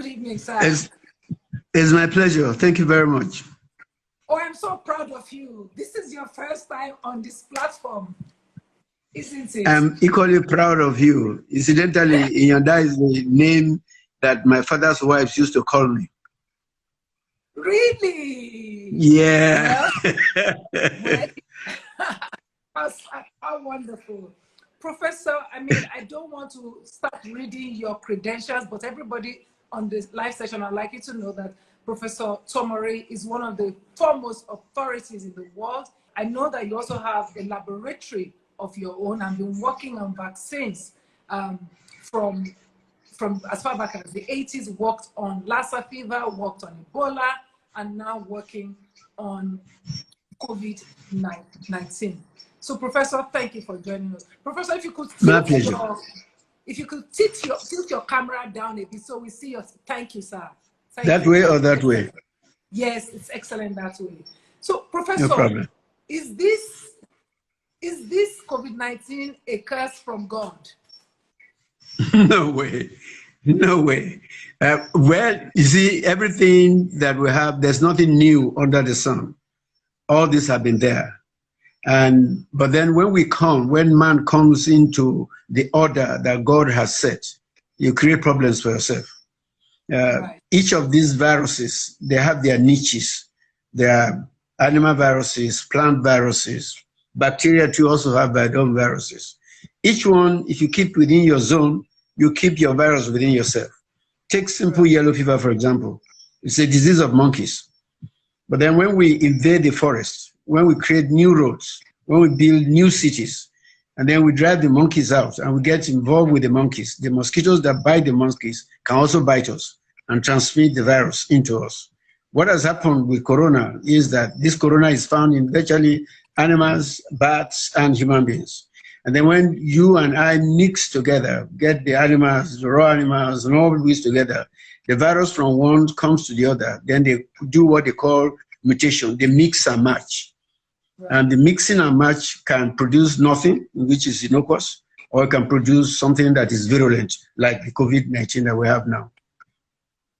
Good evening, sir. It's my pleasure. Thank you very much. Oh, I'm so proud of you. This is your first time on this platform, isn't it? I'm equally proud of you. Incidentally, Iyanda is the name that my father's wives used to call me. Really? Yeah. Well, how wonderful. Professor, I mean, I don't want to start reading your credentials, but everybody on this live session, I'd like you to know that Professor Tomori is one of the foremost authorities in the world. I know that you also have a laboratory of your own and been working on vaccines from as far back as the 80s, worked on Lassa fever, worked on Ebola, and now working on COVID-19. So, Professor, thank you for joining us. Professor, if you could tilt your camera down a bit so we see your. Thank you, sir. That way or that way? Yes, it's excellent that way. So, Professor, no problem. Is this COVID-19 a curse from God? No way. No way. Well, you see, everything that we have, there's nothing new under the sun. All these have been there. But then when man comes into the order that God has set, you create problems for yourself. Right. Each of these viruses, they have their niches. There are animal viruses, plant viruses, bacteria too also have their own viruses. Each one, if you keep within your zone, you keep your virus within yourself. Take simple yellow fever, for example. It's a disease of monkeys. But then when we invade the forest, when we create new roads, when we build new cities, and then we drive the monkeys out and we get involved with the monkeys, the mosquitoes that bite the monkeys can also bite us and transmit the virus into us. What has happened with corona is that this corona is found in virtually animals, bats, and human beings. And then when you and I mix together, get the animals, the raw animals, and all these together, the virus from one comes to the other. Then they do what they call mutation. They mix and match. Right. And the mixing and match can produce nothing, which is innocuous, or it can produce something that is virulent, like the COVID-19 that we have now.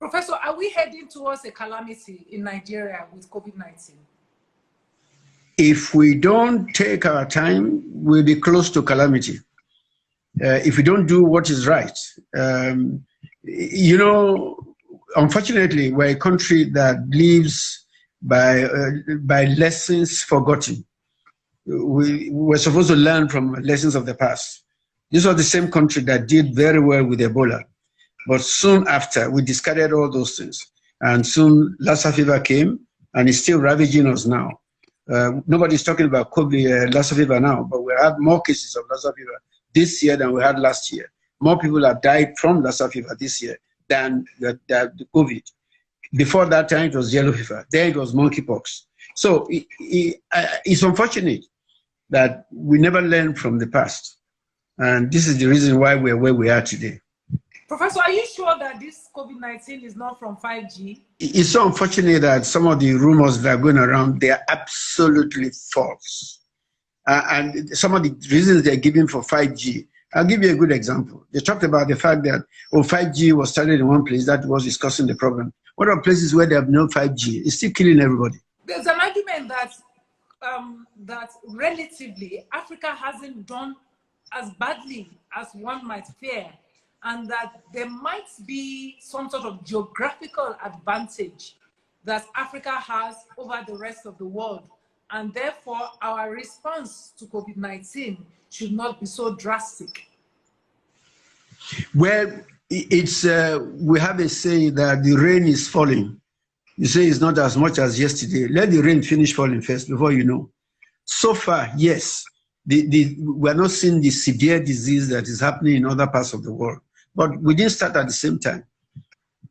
Professor, are we heading towards a calamity in Nigeria with COVID-19? If we don't take our time, we'll be close to calamity. If we don't do what is right. You know, unfortunately, we're a country that lives by lessons forgotten. We're supposed to learn from lessons of the past. This was the same country that did very well with Ebola. But soon after, we discarded all those things. And soon Lassa fever came, and it's still ravaging us now. Nobody's talking about COVID, Lassa fever now, but we have more cases of Lassa fever this year than we had last year. More people have died from Lassa fever this year than the COVID. Before that time, it was yellow fever. Then it was monkeypox. So it's unfortunate that we never learned from the past. And this is the reason why we're where we are today. Professor, are you sure that this COVID-19 is not from 5G? It's so unfortunate that some of the rumors that are going around, they are absolutely false. And some of the reasons they're giving for 5G, I'll give you a good example. They talked about the fact that 5G was started in one place that was discussing the problem. What are places where they have no 5G? It's still killing everybody. There's an argument that that relatively Africa hasn't done as badly as one might fear, and that there might be some sort of geographical advantage that Africa has over the rest of the world. And therefore, our response to COVID-19 should not be so drastic. Well, it's we have a saying that the rain is falling. You say it's not as much as yesterday. Let the rain finish falling first before you know. So far, yes, we're not seeing the severe disease that is happening in other parts of the world. But we didn't start at the same time.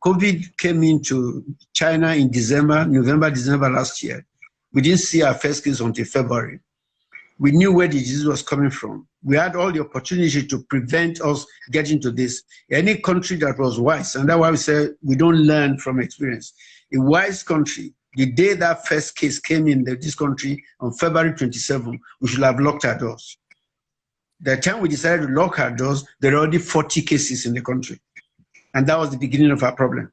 COVID came into China in November, December last year. We didn't see our first case until February. We knew where the disease was coming from. We had all the opportunity to prevent us getting to this. Any country that was wise, and that's why we say we don't learn from experience. A wise country, the day that first case came in this country on February 27, we should have locked our doors. The time we decided to lock our doors, there were already 40 cases in the country. And that was the beginning of our problem.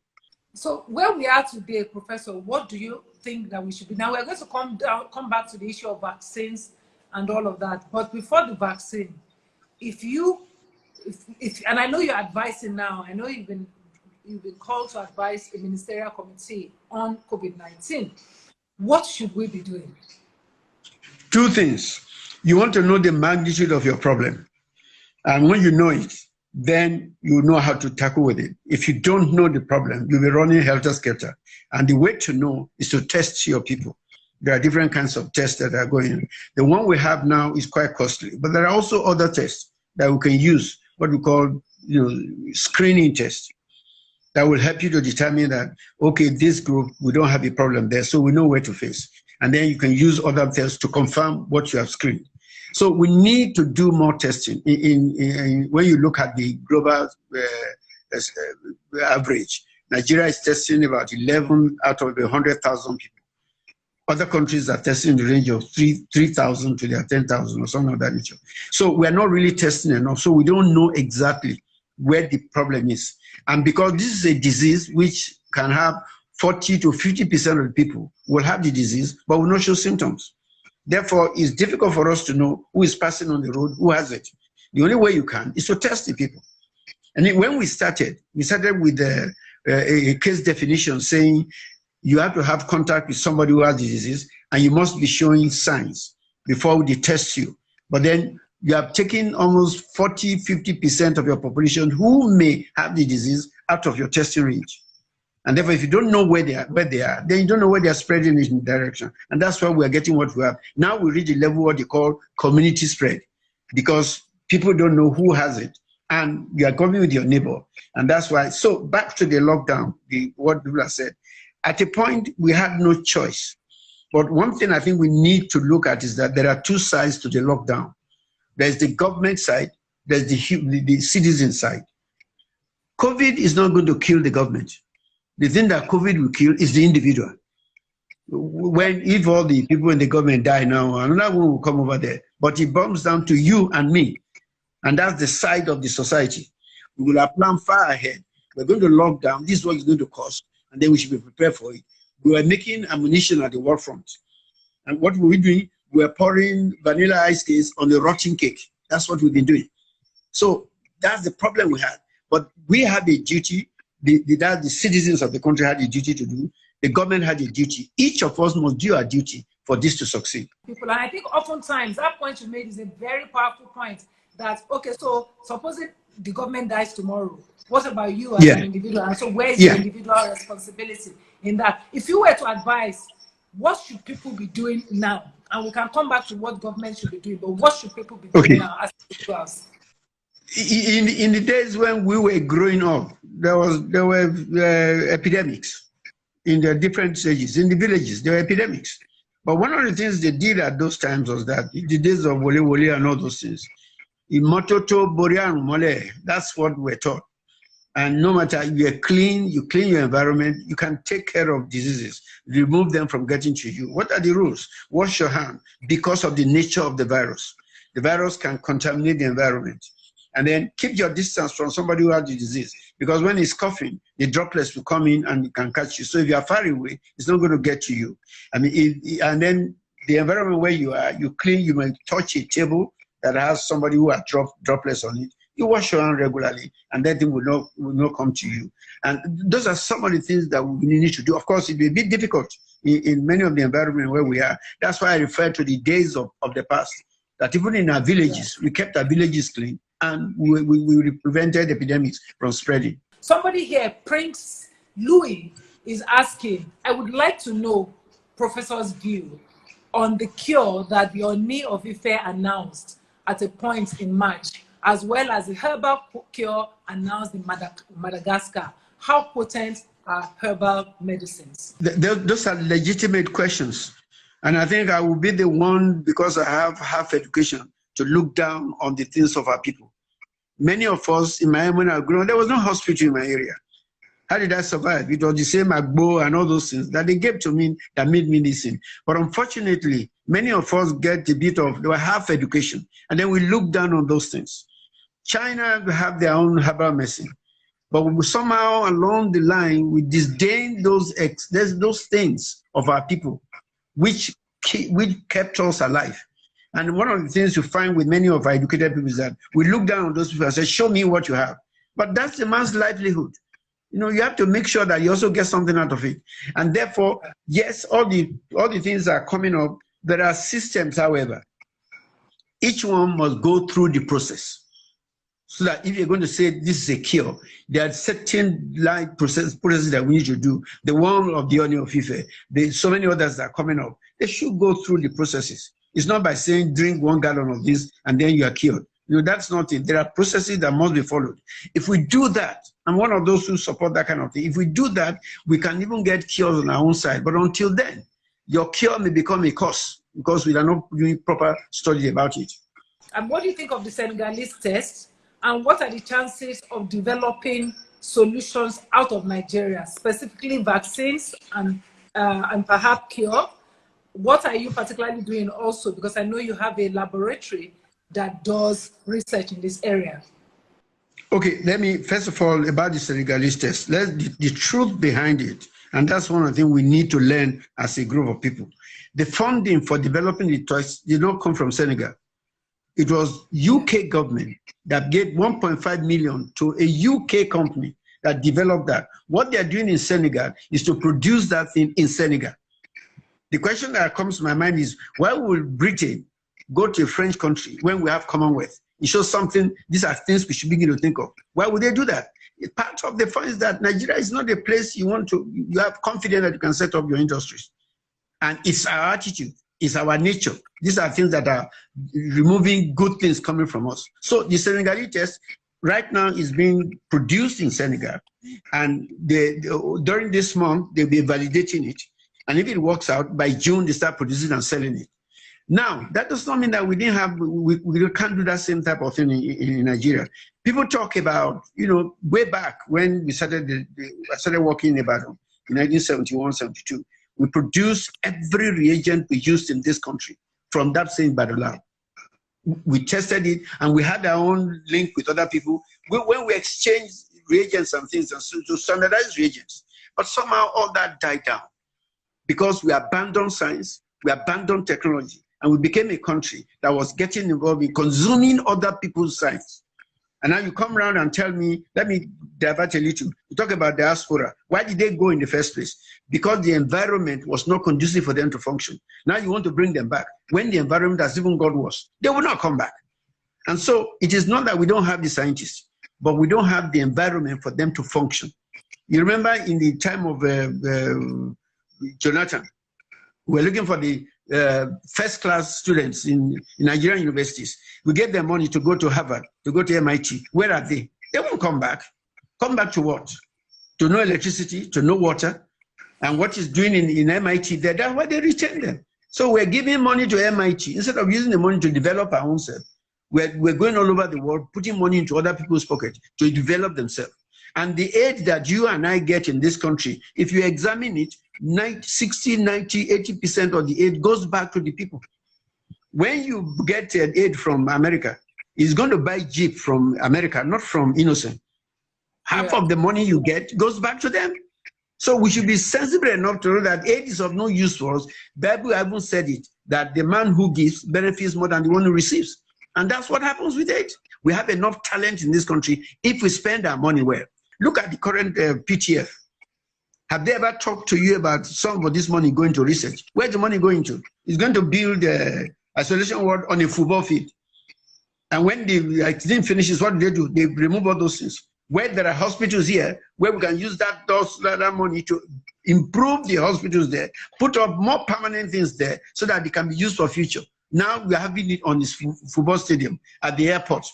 So where we are today, Professor, what do you think that we should be? Now we're going to come back to the issue of vaccines and all of that. But before the vaccine, if and I know you're advising now, I know you've been called to advise a ministerial committee on COVID-19. What should we be doing? Two things. You want to know the magnitude of your problem. And when you know it, then you know how to tackle with it. If you don't know the problem, you'll be running helter-skelter. And the way to know is to test your people. There are different kinds of tests that are going on. The one we have now is quite costly, but there are also other tests that we can use, what we call screening tests, that will help you to determine that, okay, this group, we don't have a problem there, so we know where to face. And then you can use other tests to confirm what you have screened. So we need to do more testing. When you look at the global average, Nigeria is testing about 11 out of 100,000 people. Other countries are testing in the range of 3,000 to their 10,000 or something of that nature. So we are not really testing enough. So we don't know exactly where the problem is. And because this is a disease which can have 40 to 50% of the people will have the disease, but will not show symptoms. Therefore, it's difficult for us to know who is passing on the road, who has it. The only way you can is to test the people. And when we started with a case definition saying you have to have contact with somebody who has the disease and you must be showing signs before they test you. But then you have taken almost 40, 50% of your population who may have the disease out of your testing range. And therefore, if you don't know where they are, then you don't know where they are spreading in direction. And that's why we are getting what we have. Now we reach the level what they call community spread, because people don't know who has it. And you are coming with your neighbor. And that's why. So back to the lockdown, what people have said. At a point, we had no choice. But one thing I think we need to look at is that there are two sides to the lockdown. There's the government side, there's the citizen side. COVID is not going to kill the government. The thing that COVID will kill is the individual. If all the people in the government die now, another one will come over there. But it boils down to you and me. And that's the side of the society. We will have planned far ahead. We're going to lock down. This is what it's going to cost. And then we should be prepared for it. We were making ammunition at the war front. And what were we doing? We were pouring vanilla ice cakes on the rotten cake. That's what we've been doing. So that's the problem we had. But we had a duty. The citizens of the country had a duty to do. The government had a duty. Each of us must do our duty for this to succeed. People, and I think oftentimes that point you made is a very powerful point. That, okay, so supposing the government dies tomorrow, what about you as an individual? And so where is your individual responsibility in that? If you were to advise, what should people be doing now? And we can come back to what government should be doing, but what should people be doing now as individuals? In the days when we were growing up, there were epidemics in the different stages. In the villages, there were epidemics. But one of the things they did at those times was that in the days of Wole Wole and all those things, in Mototo, Borian, Mole, that's what we're taught. And no matter you clean your environment, you can take care of diseases, remove them from getting to you. What are the rules? Wash your hand because of the nature of the virus. The virus can contaminate the environment. And then keep your distance from somebody who has the disease, because when he's coughing, the droplets will come in and can catch you. So if you are far away, it's not going to get to you. I mean, and then the environment where you are, you clean, you might touch a table that has somebody who has droplets on it. You wash your hand regularly, and that thing will not come to you. And those are some of the things that we need to do. Of course, it will be a bit difficult in many of the environment where we are. That's why I refer to the days of the past, that even in our villages, we kept our villages clean, and we prevented epidemics from spreading. Somebody here, Prince Louis, is asking, I would like to know Professor's view on the cure that the Oni of Ife announced at a point in March, as well as the herbal cure announced in Madagascar. How potent are herbal medicines? Those are legitimate questions. And I think I will be the one, because I have half education, to look down on the things of our people. Many of us in Miami, when I grew up, there was no hospital in my area. How did I survive? It was the same agbo and all those things that they gave to me that made me listen. But unfortunately, many of us get a bit of half education, and then we look down on those things. China have their own herbal medicine. But we somehow along the line, we disdain those things of our people, which kept us alive. And one of the things you find with many of our educated people is that we look down on those people and say, show me what you have. But that's the man's livelihood. You know, you have to make sure that you also get something out of it. And therefore, yes, all the things that are coming up, there are systems, however. Each one must go through the process. So that if you're going to say this is a cure, there are certain processes that we need to do. The one of the onion of Ife, there's so many others that are coming up. They should go through the processes. It's not by saying drink 1 gallon of this and then you are cured. You know, that's not it. There are processes that must be followed. If we do that, I'm one of those who support that kind of thing. If we do that, we can even get cures on our own side. But until then, your cure may become a curse because we are not doing proper study about it. And what do you think of the Senegalese test? And what are the chances of developing solutions out of Nigeria, specifically vaccines and perhaps cure? What are you particularly doing also? Because I know you have a laboratory that does research in this area. Okay, let me, first of all, about the Senegalese test. The truth behind it, and that's one of the things we need to learn as a group of people. The funding for developing the test did not come from Senegal. It was UK government that gave 1.5 million to a UK company that developed that. What they are doing in Senegal is to produce that thing in Senegal. The question that comes to my mind is, why would Britain go to a French country when we have Commonwealth? It shows something, these are things we should begin to think of. Why would they do that? Part of the fun is that Nigeria is not a place you have confidence that you can set up your industries. And it's our attitude, it's our nature. These are things that are removing good things coming from us. So the Senegalese test right now is being produced in Senegal. And during this month, they'll be validating it. And if it works out, by June, they start producing and selling it. Now, that does not mean that we can't do that same type of thing in Nigeria. People talk about, you know, way back when we started working in Ibadan in 1971, 72, we produced every reagent we used in this country from that same Ibadan lab. We tested it and we had our own link with other people. When we exchanged reagents and things and to standardize reagents, but somehow all that died down because we abandoned science, we abandoned technology, and we became a country that was getting involved in consuming other people's science. And now you come around and tell me, let me divert a little. You talk about diaspora. Why did they go in the first place? Because the environment was not conducive for them to function. Now you want to bring them back. When the environment has even got worse, they will not come back. And so it is not that we don't have the scientists, but we don't have the environment for them to function. You remember in the time of Jonathan, we were looking for the first-class students in Nigerian universities. We gave them money to go to Harvard, to go to MIT. Where are they? They won't come back. Come back to what? To know electricity, to know water, and what is doing in MIT there. That's why they retain them. So we're giving money to MIT. Instead of using the money to develop our own self, we're going all over the world, putting money into other people's pockets to develop themselves. And the aid that you and I get in this country, if you examine it, 60, 90, 80% of the aid goes back to the people. When you get an aid from America, it's going to buy Jeep from America, not from Innocent. Half of the money you get goes back to them. So we should be sensible enough to know that aid is of no use for us. Bible even said it, that the man who gives benefits more than the one who receives. And that's what happens with aid. We have enough talent in this country if we spend our money well. Look at the current PTF. Have they ever talked to you about some of this money going to research? Where's the money going to? It's going to build isolation ward on a football field. And when the thing finishes, what do? They remove all those things. Where there are hospitals here, where we can use that money to improve the hospitals there, put up more permanent things there so that they can be used for future. Now we are having it on this football stadium, at the airport.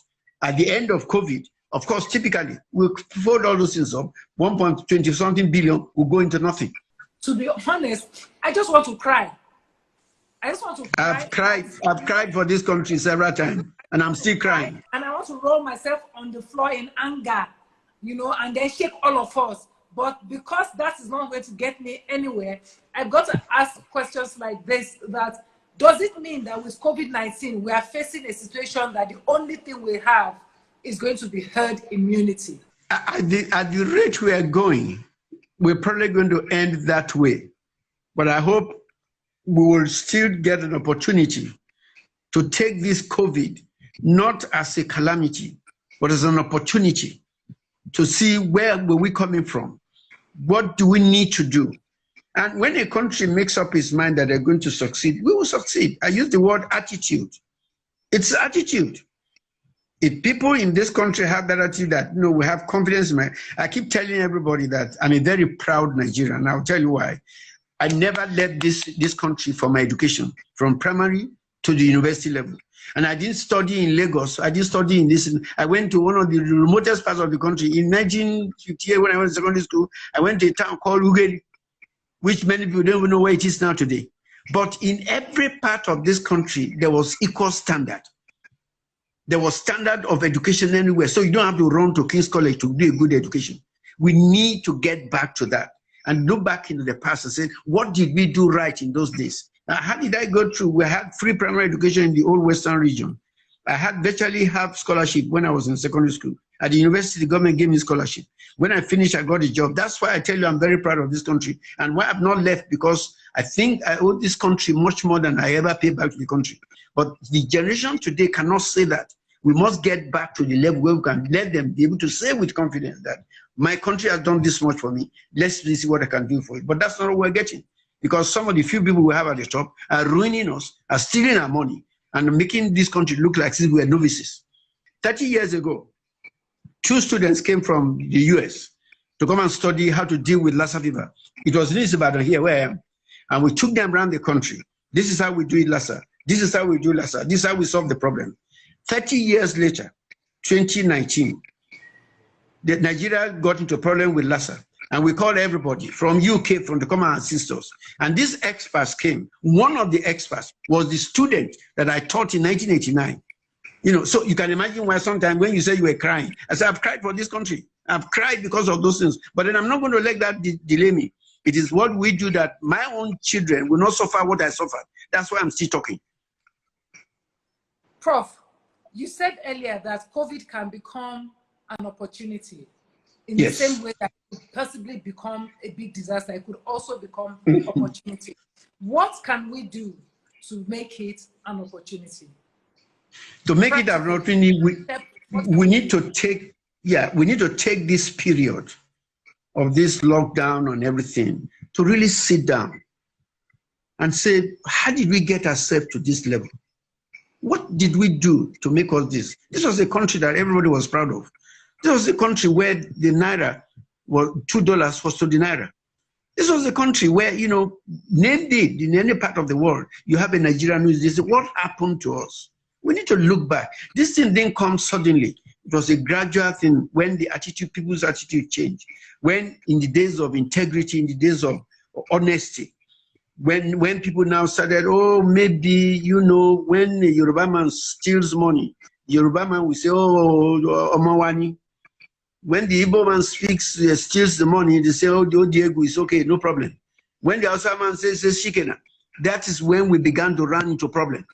At the end of COVID, of course, typically, we'll fold all those things up. 1.20 something billion will go into nothing. To be honest, I just want to cry. I just want to cry. I've cried for this country several times, and I'm still crying. And I want to roll myself on the floor in anger, you know, and then shake all of us. But because that is not going to get me anywhere, I've got to ask questions like this, that does it mean that with COVID-19, we are facing a situation that the only thing we have is going to be herd immunity? at the rate we are going, we're probably going to end that way. But I hope we will still get an opportunity to take this COVID not as a calamity, but as an opportunity to see where were we coming from, what do we need to do. And when a country makes up its mind that they're going to succeed, we will succeed. I use the word attitude. It's attitude. If people in this country have that attitude that, you know, we have confidence in I keep telling everybody that I'm a very proud Nigerian, and I'll tell you why. I never left this country for my education, from primary to the university level. And I didn't study in Lagos. I didn't study in this. I went to one of the remotest parts of the country. In 1958, when I went to secondary school, I went to a town called Ugeri, which many people don't even know where it is now today. But in every part of this country, there was equal standard. There was standard of education anywhere. So you don't have to run to King's College to do a good education. We need to get back to that and look back into the past and say, what did we do right in those days? How did I go through? We had free primary education in the old Western region. I had virtually half scholarship when I was in secondary school. At the university, the government gave me scholarship. When I finished, I got a job. That's why I tell you I'm very proud of this country. And why I've not left, because I think I owe this country much more than I ever paid back to the country. But the generation today cannot say that. We must get back to the level where we can let them be able to say with confidence that my country has done this much for me. Let's see what I can do for it. But that's not what we're getting. Because some of the few people we have at the top are ruining us, are stealing our money, and making this country look like we are novices. 30 years ago, 2 students came from the US to come and study how to deal with Lassa fever. It was in Ibadan here where I am. And we took them around the country. This is how we do it, Lassa. This is how we do Lassa. This is how we solve the problem. 30 years later, 2019, Nigeria got into a problem with Lassa. And we called everybody from UK, from the common ancestors. And these experts came. One of the experts was the student that I taught in 1989. You know, so you can imagine why sometimes when you say you were crying, I said, I've cried for this country. I've cried because of those things. But then I'm not going to let that delay me. It is what we do that my own children will not suffer what I suffered. That's why I'm still talking. Prof, you said earlier that COVID can become an opportunity. In the same way that it could possibly become a big disaster, it could also become an opportunity. What can we do to make it an opportunity? To make it an opportunity, we need to take, we need to take this period of this lockdown and everything to really sit down and say, how did we get ourselves to this level? What did we do to make all this? This was a country that everybody was proud of. This was a country where the naira was $2 was to the naira. This was a country where, you know, name it, in any part of the world, you have a Nigerian news. They say, what happened to us? We need to look back. This thing didn't come suddenly. It was a gradual thing when the attitude, people's attitude changed. When in the days of integrity, in the days of honesty, when people now started, oh, maybe, you know, when the Yoruba man steals money, the Yoruba man will say, oh, Omawani. When the Igbo man steals the money, they say, oh, Diego is okay, no problem. When the Hausa man says Shikena, that is when we began to run into problem.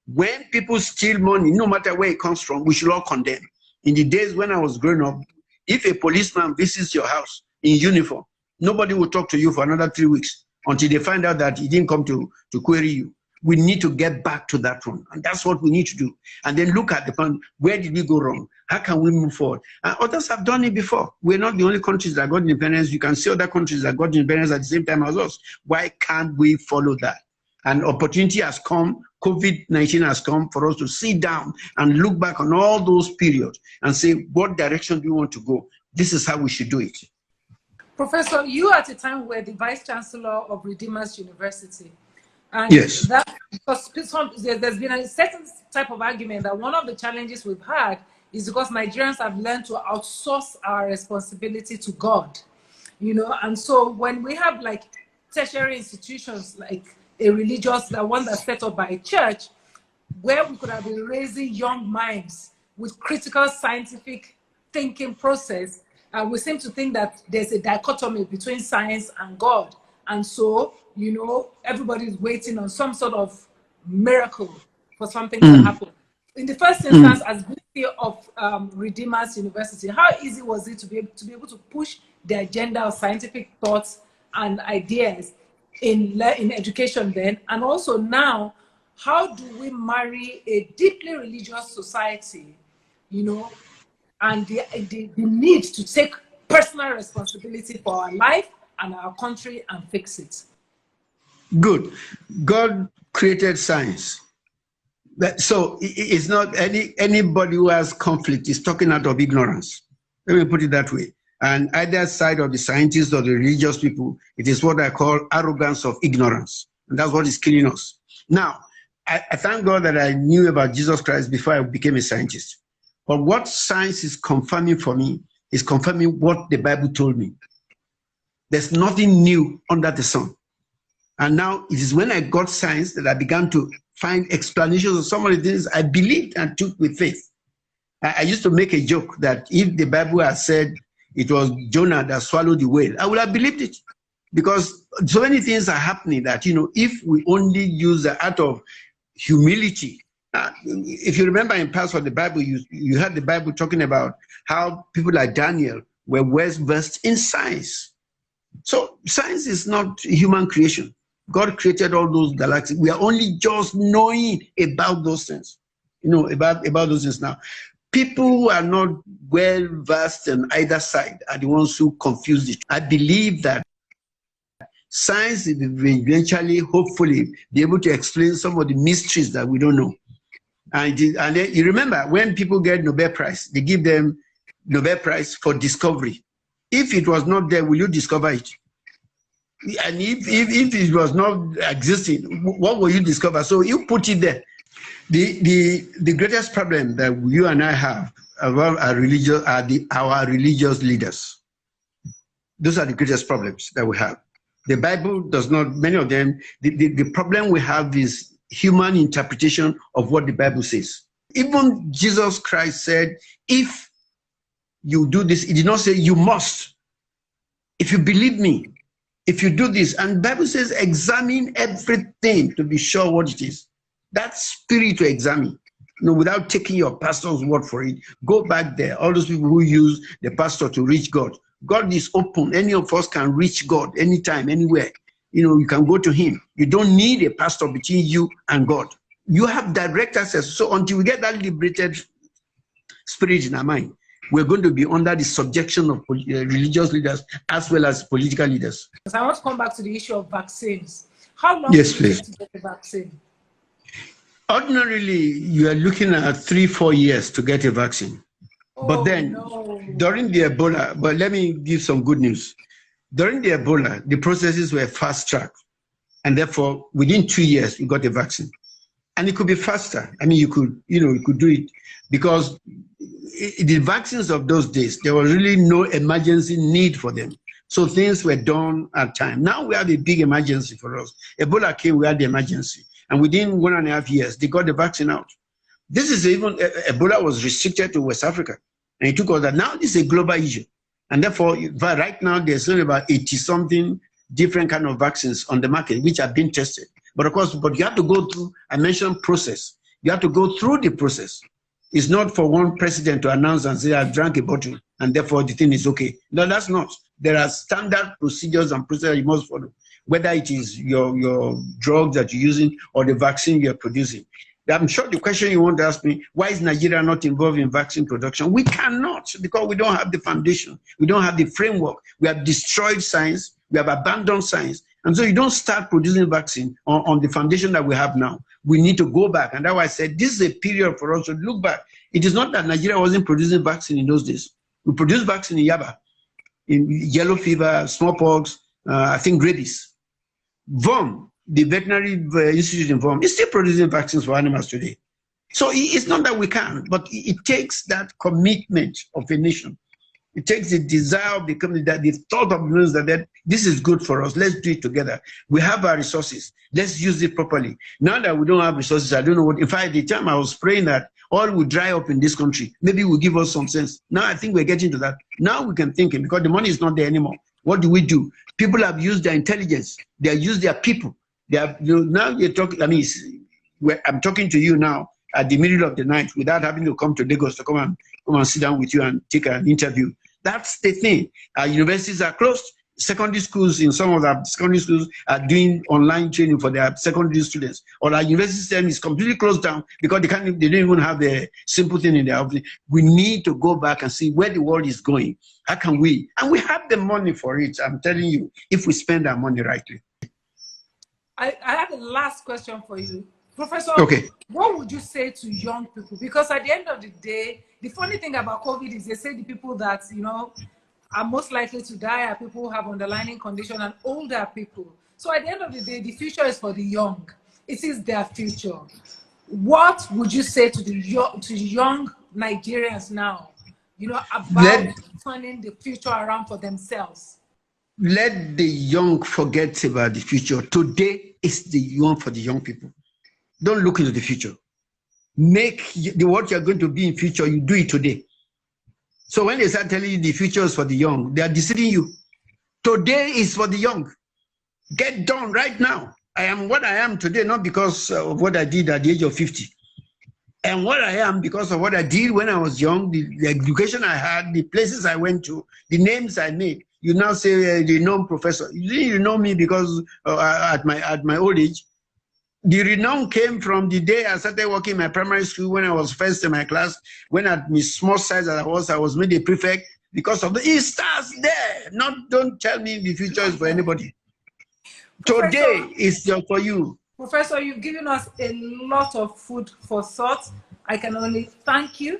When people steal money, no matter where it comes from, we should all condemn. In the days when I was growing up, if a policeman visits your house in uniform, nobody will talk to you for another 3 weeks until they find out that he didn't come to query you. We need to get back to that one. And that's what we need to do. And then look at the point, where did we go wrong? How can we move forward? And others have done it before. We're not the only countries that got independence. You can see other countries that got independence at the same time as us. Why can't we follow that? An opportunity has come, COVID-19 has come for us to sit down and look back on all those periods and say, what direction do we want to go? This is how we should do it. Professor, you at a time were the Vice Chancellor of Redeemers University. And yes. There's been a certain type of argument that one of the challenges we've had is because Nigerians have learned to outsource our responsibility to God, you know. And so when we have like tertiary institutions like a religious, the one that's set up by a church, where we could have been raising young minds with critical scientific thinking process, we seem to think that there's a dichotomy between science and God. And so, you know, everybody's waiting on some sort of miracle for something to happen. in the first instance, as VP of Redeemers University, how easy was it to be able to push the agenda of scientific thoughts and ideas in education then, and also now, how do we marry a deeply religious society, you know, and the need to take personal responsibility for our life and our country and fix it? Good. God created science. So it's not anybody who has conflict is talking out of ignorance. Let me put it that way. And either side of the scientists or the religious people, it is what I call arrogance of ignorance. And that's what is killing us. Now, I thank God that I knew about Jesus Christ before I became a scientist. But what science is confirming for me is confirming what the Bible told me. There's nothing new under the sun. And now it is when I got science that I began to find explanations of some of the things I believed and took with faith. I used to make a joke that if the Bible had said it was Jonah that swallowed the whale, I would have believed it. Because so many things are happening that, you know, if we only use the art of humility. If you remember in parts of the Bible, you had the Bible talking about how people like Daniel were well versed in science. So science is not human creation. God created all those galaxies. We are only just knowing about those things, you know, about those things now. People who are not well versed on either side are the ones who confuse it. I believe that science will eventually, hopefully, be able to explain some of the mysteries that we don't know. And you remember when people get Nobel Prize, they give them Nobel Prize for discovery. If it was not there, will you discover it? And if it was not existing, what will you discover? So you put it there. The greatest problem that you and I have about our religious leaders. Those are the greatest problems that we have. The Bible does not, many of them, the problem we have is human interpretation of what the Bible says. Even Jesus Christ said, if you do this, he did not say you must. If you believe me, if you do this, and the Bible says examine everything to be sure what it is. That's spirit to examine, you know, without taking your pastor's word for it. Go back there. All those people who use the pastor to reach God. God is open. Any of us can reach God anytime, anywhere. You know, you can go to him. You don't need a pastor between you and God. You have direct access. So until we get that liberated spirit in our mind, we're going to be under the subjection of religious leaders as well as political leaders. I want to come back to the issue of vaccines. How long yes, do you please. take to get the vaccine? Ordinarily, you are looking at 3-4 years to get a vaccine. Oh, but then, no. During the Ebola, but let me give some good news. During the Ebola, the processes were fast-tracked. And therefore, within 2 years, you got a vaccine. And it could be faster. I mean, you could do it because the vaccines of those days, there was really no emergency need for them. So things were done at time. Now we have a big emergency for us. Ebola came, we had the emergency. And within 1.5 years, they got the vaccine out. This is even, Ebola was restricted to West Africa. And it took us that. Now this is a global issue. And therefore, right now, there's only about 80-something different kind of vaccines on the market, which are being tested. But of course, you have to go through, I mentioned process. You have to go through the process. It's not for one president to announce and say, I drank a bottle, and therefore the thing is okay. No, that's not. There are standard procedures and procedures you must follow, whether it is your drug that you're using or the vaccine you're producing. I'm sure the question you want to ask me, why is Nigeria not involved in vaccine production? We cannot, because we don't have the foundation. We don't have the framework. We have destroyed science. We have abandoned science. And so you don't start producing vaccine on the foundation that we have now. We need to go back. And that's why I said this is a period for us to look back. It is not that Nigeria wasn't producing vaccine in those days. We produced vaccine in Yaba, in yellow fever, smallpox, I think rabies. VOM, the veterinary institute in VOM, is still producing vaccines for animals today. So it's not that we can, but it takes that commitment of a nation. It takes the desire of the community, that the thought of the that this is good for us. Let's do it together. We have our resources. Let's use it properly. Now that we don't have resources, I don't know what. In fact, at the time I was praying that all will dry up in this country. Maybe it will give us some sense. Now I think we're getting to that. Now we can think it because the money is not there anymore. What do we do? People have used their intelligence. They have used their people. They have, now you're talking. I mean, I'm talking to you now. at the middle of the night without having to come to Lagos to come and sit down with you and take an interview. That's the thing. Our universities are closed. Secondary schools, in some of the secondary schools, are doing online training for their secondary students. Or our university system is completely closed down because they don't even have the simple thing in their office. We need to go back and see where the world is going. How can we? And we have the money for it, I'm telling you, if we spend our money rightly. I have a last question for you. Professor, okay. What would you say to young people? Because at the end of the day, the funny thing about COVID is they say the people that, are most likely to die are people who have underlying condition and older people. So at the end of the day, the future is for the young. It is their future. What would you say to the young Nigerians now, about turning the future around for themselves? Let the young forget about the future. Today is the young for the young people. Don't look into the future. Make what you're going to be in future, you do it today. So when they start telling you the future is for the young, they are deceiving you. Today is for the young. Get done right now. I am what I am today, not because of what I did at the age of 50. And what I am because of what I did when I was young, the education I had, the places I went to, the names I made. You now say the renowned professor. You didn't know me because at my old age. The renown came from the day I started working in my primary school when I was first in my class. When at my small size as I was made a prefect because of it starts there. Don't tell me the future is for anybody. Professor, today is for you. Professor, you've given us a lot of food for thought. I can only thank you.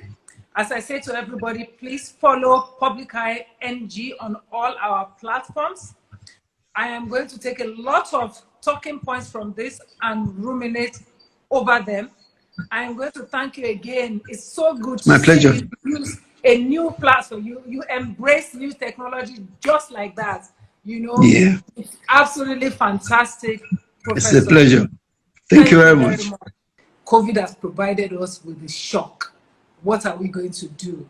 As I say to everybody, please follow Public Eye NG on all our platforms. I am going to take a lot of talking points from this and ruminate over them. I am going to thank you again. It's so good to see you use a new platform. You embrace new technology just like that. Yeah. It's absolutely fantastic, Professor. It's a pleasure. Thank you very much. COVID has provided us with a shock. What are we going to do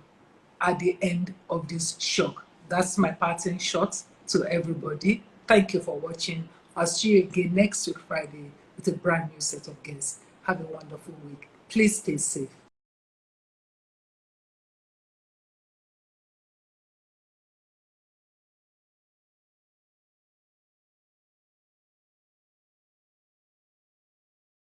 at the end of this shock? That's my parting shot to everybody. Thank you for watching. I'll see you again next week, Friday, with a brand new set of guests. Have a wonderful week. Please stay safe.